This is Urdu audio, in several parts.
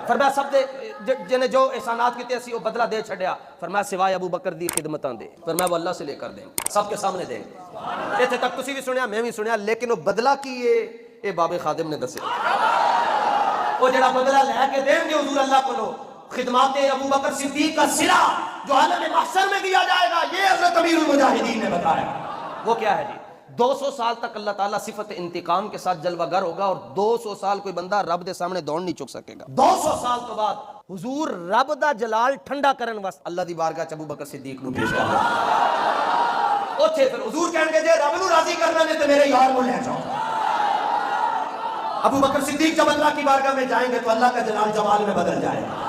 فرمایا سب دے جنہیں جو احسانات کیتے اسی وہ بدلہ دے چھڑیا. فرمایا سوائے ابو بکر دی خدمتاں دے. فرمایا وہ اللہ سے لے کر دیں گے, سب کے سامنے دیں گے. اتنے تک تسی بھی سنیا میں بھی سنیا, لیکن وہ بدلہ کی یہ باب خادم نے دسے. وہ جڑا بدلہ لے کے دیں گے حضور اللہ کو خدمات ابو بکر صدیق کا صلہ جو عالم محشر میں دیا جائے گا, یہ حضرت امیر المجاہدین نے بتایا. وہ کیا ہے جی؟ 200 سال تک اللہ تعالیٰ صفت انتقام کے ساتھ جلوہ گر ہوگا, اور 200 سال کوئی بندہ رب دے سامنے دوڑ نہیں چک سکے گا. 200 سال تو بعد حضور رب دا جلال ٹھنڈا کرن واسطے اللہ دی بارگاہ ابو بکر صدیق نو پیش کرنا. اوتھے پھر حضور کہن گے جے رب نو راضی کرنا نے تے میرے یار کو لے جاؤ. ابو بکر صدیق جب اللہ کی بارگاہ میں جائیں گے تو اللہ کا جلال جمال میں بدل جائے گا.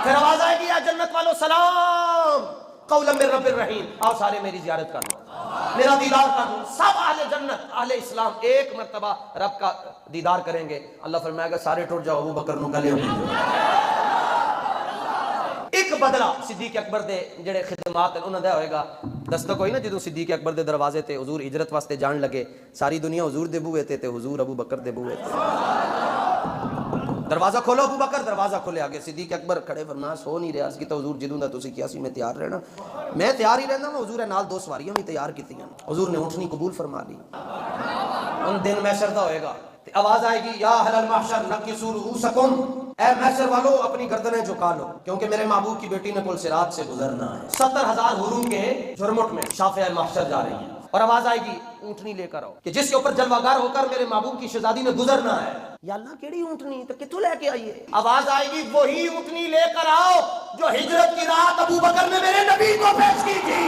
پھر آواز آئے گی یا جنت والو سلام قولا من رب الرحیم, آؤ سارے میری زیارت کر لو, میرا دیدار کر لو. سب اہل جنت اہل اسلام ایک مرتبہ رب کا دیدار کریں گے. اللہ فرمائے گا سارے ٹوٹ جاؤ, ابو بکر نو گلے ہو. ایک بدلہ صدیق اکبر دے جڑے خدمات انہاں دا ہوئے گا. دستک ہوئی نا جدوں صدیق اکبر دے دروازے تے حضور ہجرت واسطے جان لگے, ساری دنیا حضور دے بوئے تے حضور ابو بکر دے بوئے تے. دروازہ کھولو ابو بکر, دروازہ کھولے آگے صدیق اکبر کھڑے. فرمایا سو نہیں رہا اس کی تو حضور جدوں دا تسی کیا سی میں تیار رہنا. میں تیار ہی رہنا, میں حضور نال 2 سواریاں بھی تیار کیتیاں. حضور نے اونٹنی قبول فرما لی. ان دن محشر دا ہوئے گا, آواز آئے گی یا اہل المحشر نکسوا رؤوسکم, اے محشر والو اپنی گردنیں جھکا لو کیونکہ میرے محبوب کی بیٹی نے کل صراط سے گزرنا ہے. 70,000 حوروں کے جھرمٹ میں شافعہ محشر جا رہی ہیں, اور آواز آئے گی اونٹنی لے کر آؤ کہ جس کے اوپر جلوہ گر ہو کر میرے محبوب کی شہزادی نے گزرنا ہے. یا اللہ کیڑی اونٹنی, تو کتوں لے کے آئیے؟ آواز آئے گی وہی اونٹنی لے کر آؤ جو ہجرت کی رات ابو بکر نے میرے نبی کو پیش کی تھی.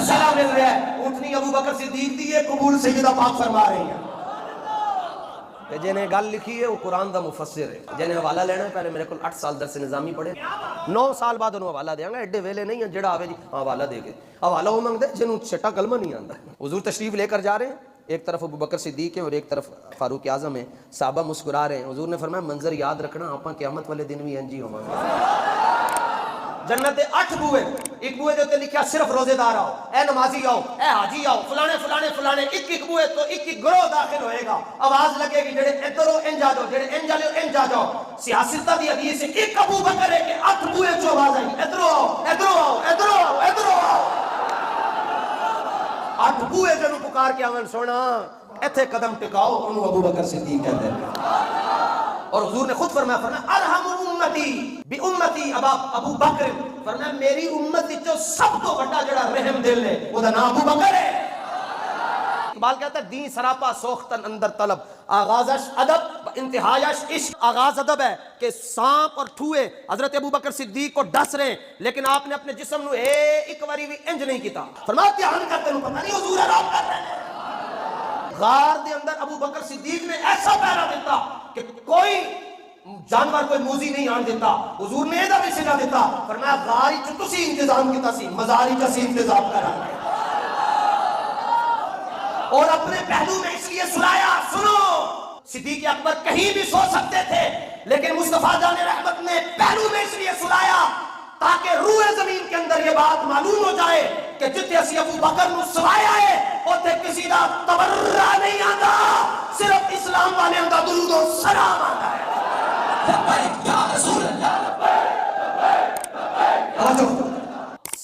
سلام مل رہا ہے, اونٹنی ابو بکر صدیق دی ہے, قبول سیدہ پاک فرما رہی ہیں. جنہیں گل لکھی ہے وہ قرآن دا مفسر ہے. جنہیں حوالہ لینا ہے پہلے میرے کو 8 سال درس نظامی پڑھے, 9 سال بعد انہوں حوالہ دیا گا. ایڈے ویلے نہیں ہیں جڑا آوے جی حوالہ دے گے. حوالہ وہ منگ دے جنہوں چھٹا کلمہ نہیں آندا. حضور تشریف لے کر جا رہے ہیں, ایک طرف ابو بکر صدیق ہے اور ایک طرف فاروق اعظم ہے. صحابہ مسکرا رہے ہیں. حضور نے فرمایا منظر یاد رکھنا, آپاں قیامت والے دن بھی انجی ہوں گے. جنت دے 8 بوئے, ایک بوئے دے تے لکھیا صرف روزے دار آؤ, اے نمازی آؤ, اے حاجی آؤ, فلانے فلانے فلانے. ایک بوئے تو ایک گروہ داخل ہوئے گا. آواز لگے گی جڑے ادھر ہو انج آ جاؤ, جڑے انج والے انج آ جاؤ. سیاستہ دی حدیث ہے ایک ابو بکر ہے کہ 8 بوئے چ آواز آئی ادھر آؤ ادھر آؤ ادھر آؤ ادھر آؤ. 8 بوئے جنوں پکار کے آون سونا ایتھے قدم ٹکاؤ, انہوں ابو بکر صدیق کہتے ہیں. اور حضور نے خود فرمایا ارحم امتی بی امتی ابو بکر, فرمایا میری امت جو سب تو بڑا جڑا رحم دل ہے وہ دا نام ابو بکر ہے. اقبال کہتا ہے دین سراپا سوختن اندر طلب, آغازش ادب انتہایش عشق. آغاز ادب ہے کہ سانپ اور ٹھوئے حضرت ابو بکر صدیق کو ڈس رہے ہیں, لیکن آپ نے اپنے جسم نو ایک واری بھی انج نہیں کیتا. فرمایا دھیان کرتے نو پتہ نہیں حضور آرام کر رہے ہیں. غار دے اندر ابو بکر صدیق نے ایسا پہرا دیتا کہ کوئی جانور کوئی موزی نہیں آن دیتا. حضور نے ایدہ بھی سنا دیتا. فرمایا غاری جو تسی انتظام کیتا سی, مزاری کا سی انتظام کرا اور اپنے پہلو میں اس لیے سنایا. سنو, صدیق اکبر کہیں بھی سو سکتے تھے, لیکن مصطفیٰ جان رحمت نے پہلو میں اس لیے سنایا تاکہ روح زمین کے اندر یہ بات معلوم ہو جائے کہ جتے اسی ابو بکر نو سوایا ہے اوتے کسی دا تبرہ نہیں آتا, صرف اسلام والے اندر درود و سلام آتا ہے.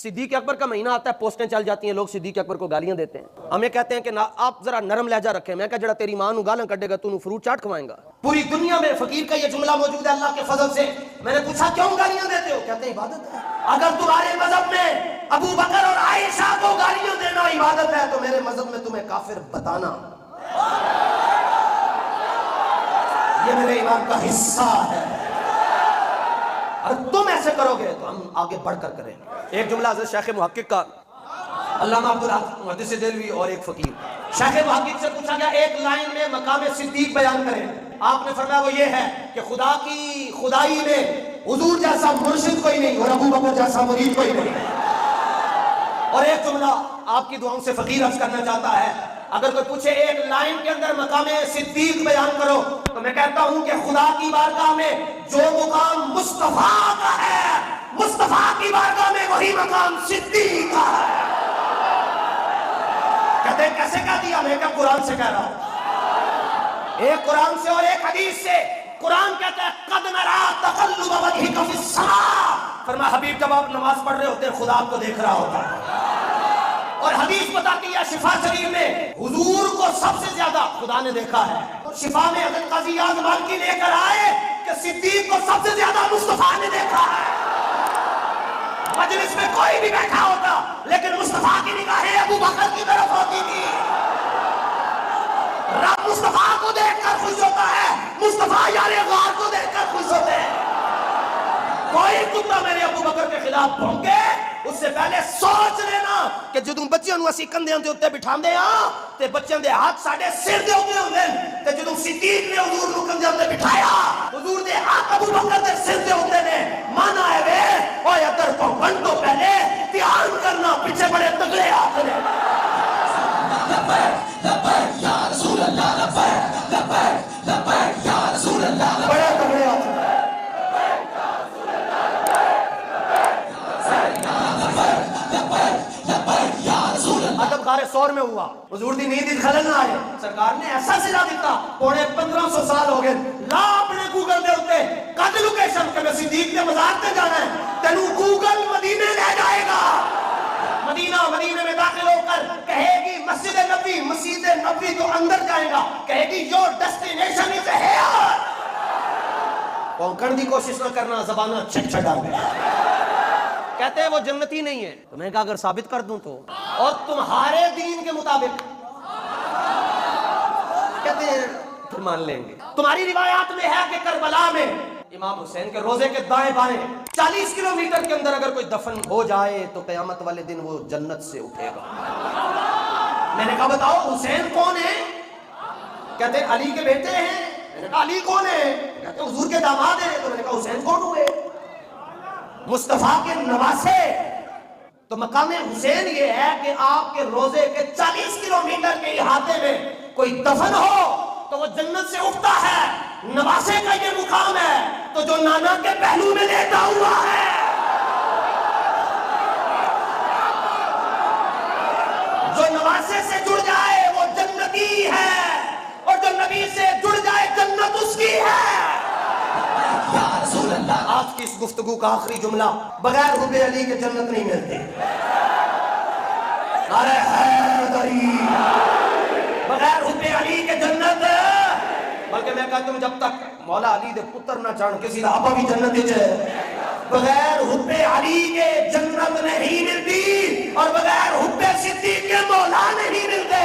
صدیق اکبر کا مہینہ آتا ہے, پوسٹیں چل جاتی ہیں, لوگ صدیق اکبر کو گالیاں دیتے ہیں. ہمیں کہتے ہیں کہ آپ ذرا نرم لہجہ رکھیں. میں کہا جڑا تیری ماں نو گالاں کڈے گا تو فروٹ چاٹ کھوائیں گا. پوری دنیا میں فقیر کا یہ جملہ موجود ہے اللہ کے فضل سے. میں نے پوچھا کیوں گالیاں دیتے ہو؟ کہتے ہیں عبادت ہے. اگر تمہارے مذہب میں ابو بکر اور عائشہ کو گالیاں دینا عبادت ہے تو میرے مذہب میں تمہیں کافر بتانا یہ میرے ایمان کا حصہ ہے. اگر تم ایسے کرو گے تو ہم آگے بڑھ کر کریں گے. ایک جملہ حضرت شیخ محقق کا, علامہ عبدالحق محدث دہلوی اور ایک فقیر, شیخ محقق سے پوچھا گیا ایک لائن میں مقام صدیق بیان کریں. آپ نے فرمایا وہ یہ ہے کہ خدا کی خدائی میں حضور جیسا مرشد کوئی نہیں اور ابو بکر جیسا مرید کوئی نہیں. اور ایک جملہ آپ کی دعاؤں سے فقیر عرض کرنا چاہتا ہے, اگر کوئی پوچھے ایک لائن کے اندر مقام صدیق بیان کرو تو میں کہتا ہوں کہ خدا کی بارگاہ میں جو مقام مصطفیٰ کا ہے, مصطفیٰ کی بارگاہ میں وہی مقام صدیق کا ہے. کہتے ہیں کیسے کہہ دیا؟ میں کہا قرآن سے کہہ رہا ہوں, ایک قرآن سے اور ایک حدیث سے. قرآن کہتا ہے قد نرا تقلب وجهک فی السماء، فرمایا حبیب جب آپ نماز پڑھ رہے ہوتے ہیں خدا آپ کو دیکھ رہا ہوتا ہے۔ اور حدیث بتاتی ہے شفا شریف میں حضور کو سب سے زیادہ خدا نے دیکھا ہے۔ تو شفا میں حضرت قاضی اعظم مالکی لے کر آئے کہ صدیق کو سب سے زیادہ مصطفیٰ نے دیکھا ہے۔ مجلس میں کوئی بھی بیٹھا ہوتا لیکن مصطفیٰ کی نگاہیں ابو بکر کی طرف ہوتی تھی۔ رب مصطفیٰ کو دیکھ کر خوش ہوتا ہے، مصطفیٰ یار غار کو دیکھ کر خوش ہوتے ہیں۔ کوئی کتا میرے ابو بکر کے خلاف بھونکے اس سے پہلے سوچ لینا کہ جدوں بچیاں نوں اسی کندھیاں دے اوتے بٹھاندے ہاں تے بچیاں دے ہاتھ ساڈے سر دے اوتے ہوندے تے جدوں صدیق نے حضور نوں کندھیاں تے بٹھایا حضور دے ہاتھ ابو بکر دے سر دے ہوندے نے۔ مانا ہے وے اوے ادھر پہنچن تو پہلے دھیان کرنا پیچھے بڑے تگڑے ہاتھ نے۔ لبیک لبیک یا رسول اللہ، لبیک لبیک لبیک یا رسول اللہ، بڑے تگڑے ہاتھ نے۔ ادب غار سور میں ہوا، حضور دی نیند خلل نہ آئے، سرکار نے ایسا سلا دیتا پونے 1500 سال ہو گئے لا اپنے گوگل دے ہوتے کد لوکیشن کہ میں صدیق کے مزار تے جانا ہے تینوں گوگل مدینے لے جائے گا۔ مدینہ میں داخل ہو کر کہے گی مسجد نبوی تو اندر جائے گا، کہے گی یور ڈیسٹینیشن از ہیئر۔ پہنچنے دی کوشش نہ کرنا، زبانہ چھٹ چھٹا گیا۔ کہتے ہیں وہ جنتی نہیں ہے، تو میں نے کہا اگر ثابت کر دوں تو، اور تمہارے دین کے مطابق کہتے ہیں پھر مان لیں گے۔ تمہاری روایات میں ہے کہ کربلا میں امام حسین کے روزے کے دائیں بائیں 40 کلومیٹر کے اندر اگر کوئی دفن ہو جائے تو قیامت والے دن وہ جنت سے اٹھے گا۔ میں نے کہا بتاؤ حسین کون ہے؟ کہتے ہیں علی کے بیٹے ہیں۔ میں نے کہا علی کون ہے؟ کہتے ہیں حضور کے داماد ہیں۔ تو میں نے کہا حسین کون ہوئے؟ مصطفیٰ کے نواسے۔ تو مقام حسین یہ ہے کہ آپ کے روزے کے 40 کلومیٹر کے احاطے میں کوئی دفن ہو تو وہ جنت سے اٹھتا ہے۔ نواسے کا یہ مقام ہے تو جو نانا کے پہلو میں لیٹا ہوا ہے، جو نواسے سے جڑ جائے وہ جنتی ہے، اور جو نبی سے جڑ جائے جنت اس کی ہے۔ آج کی اس گفتگو کا آخری جملہ، بغیر حب علی کے جنت نہیں ملتی۔ نعرہ حیدری، بغیر حب علی کے جنت، بلکہ میں کہتا ہوں جب تک مولا علی دے پتر نہ چاہن کسی دا آپا بھی جنت ہے۔ بغیر حب علی کے جنت نہیں ملتی، اور بغیر حب صدیق کے مولا نہیں ملتے۔